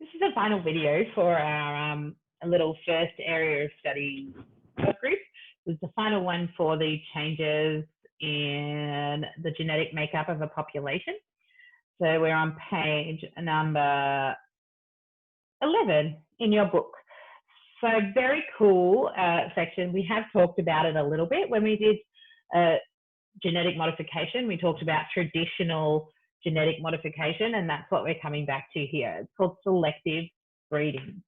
This is a final video for our little first area of study group. This is the final one for the changes in the genetic makeup of a population. So we're on page number 11 in your book. So very cool section. We have talked about it a little bit when we did genetic modification. We talked about traditional genetic modification, and that's what we're coming back to here. It's called selective breeding.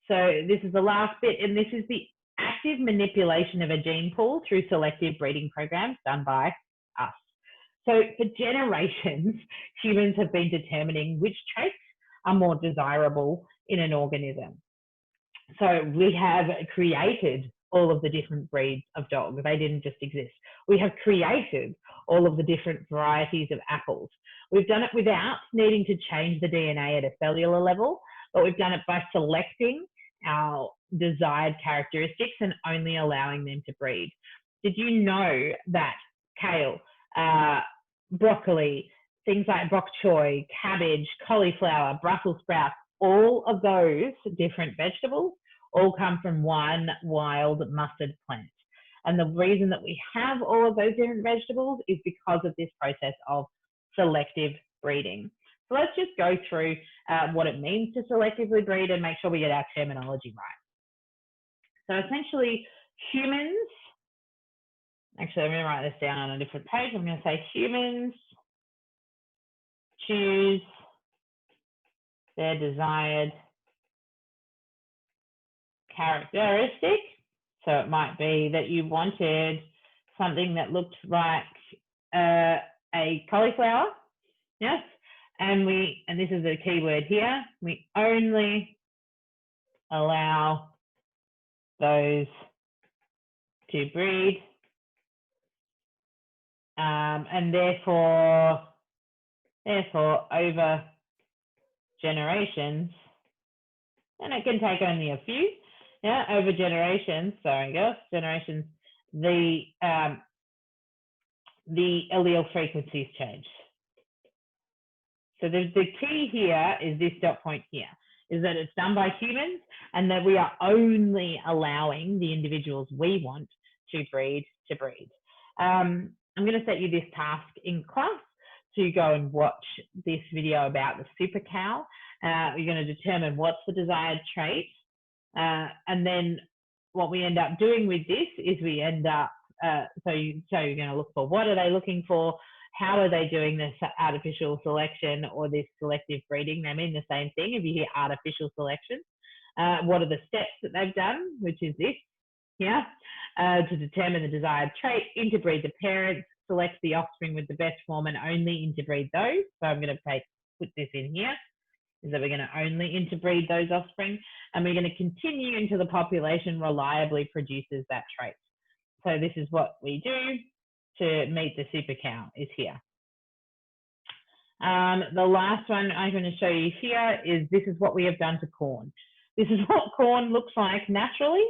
So this is the last bit, and this is the active manipulation of a gene pool through selective breeding programs done by us. So for generations, humans have been determining which traits are more desirable in an organism. So we have created all of the different breeds of dogs. They didn't just exist. We have created all of the different varieties of apples. We've done it without needing to change the DNA at a cellular level, but we've done it by selecting our desired characteristics and only allowing them to breed. Did you know that kale, broccoli, things like bok choy, cabbage, cauliflower, Brussels sprouts, all of those different vegetables all come from one wild mustard plant? And the reason that we have all of those different vegetables is because of this process of selective breeding. So let's just go through what it means to selectively breed and make sure we get our terminology right. So essentially humans, actually I'm going to write this down on a different page. I'm going to say humans choose their desired characteristic. So it might be that you wanted something that looked like a cauliflower, yes, and this is the key word here, we only allow those to breed, and therefore over generations, and it can take only a few, yeah, over generations, generations, the allele frequencies change. So the key here is this dot point here, is that it's done by humans and that we are only allowing the individuals we want to breed to breed. I'm going to set you this task in class to go and watch this video about the super cow. You're going to determine what's the desired trait. And then what we end up doing with this is we end up, so you're going to look for what are they looking for, how are they doing this artificial selection or this selective breeding. They mean the same thing if you hear artificial selection. What are the steps that they've done, which is this here, to determine the desired trait, interbreed the parents, select the offspring with the best form and only interbreed those. So I'm going to put this in here, is that we're going to only interbreed those offspring, and we're going to continue until the population reliably produces that trait. So this is what we do to meet the super cow is here. The last one I'm going to show you here is this is what we have done to corn. This is what corn looks like naturally,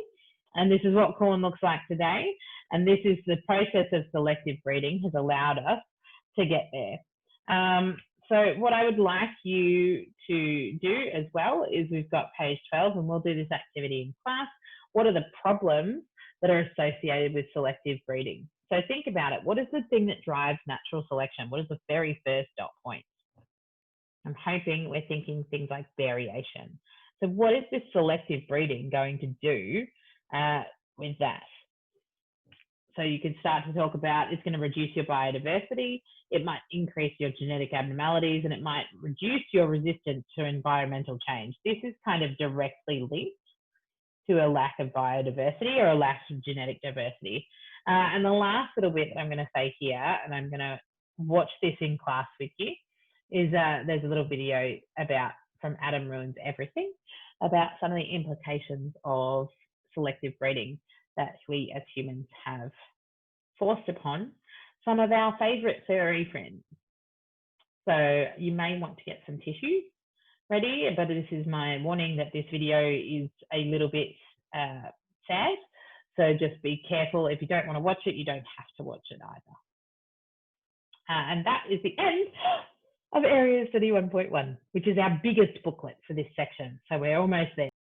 and this is what corn looks like today. And this is the process of selective breeding has allowed us to get there. So what I would like you to do as well is we've got page 12 and we'll do this activity in class. What are the problems that are associated with selective breeding? So think about it. What is the thing that drives natural selection? What is the very first dot point? I'm hoping we're thinking things like variation. So what is this selective breeding going to do with that? So you can start to talk about it's going to reduce your biodiversity, it might increase your genetic abnormalities, and it might reduce your resistance to environmental change. This is kind of directly linked to a lack of biodiversity or a lack of genetic diversity. And the last little bit that I'm going to say here, and I'm going to watch this in class with you, is there's a little video from Adam Ruins Everything about some of the implications of selective breeding that we as humans have forced upon some of our favorite furry friends. So you may want to get some tissues ready, but this is my warning that this video is a little bit sad. So just be careful. If you don't want to watch it, you don't have to watch it either. And that is the end of Area Study 1.1, which is our biggest booklet for this section. So we're almost there.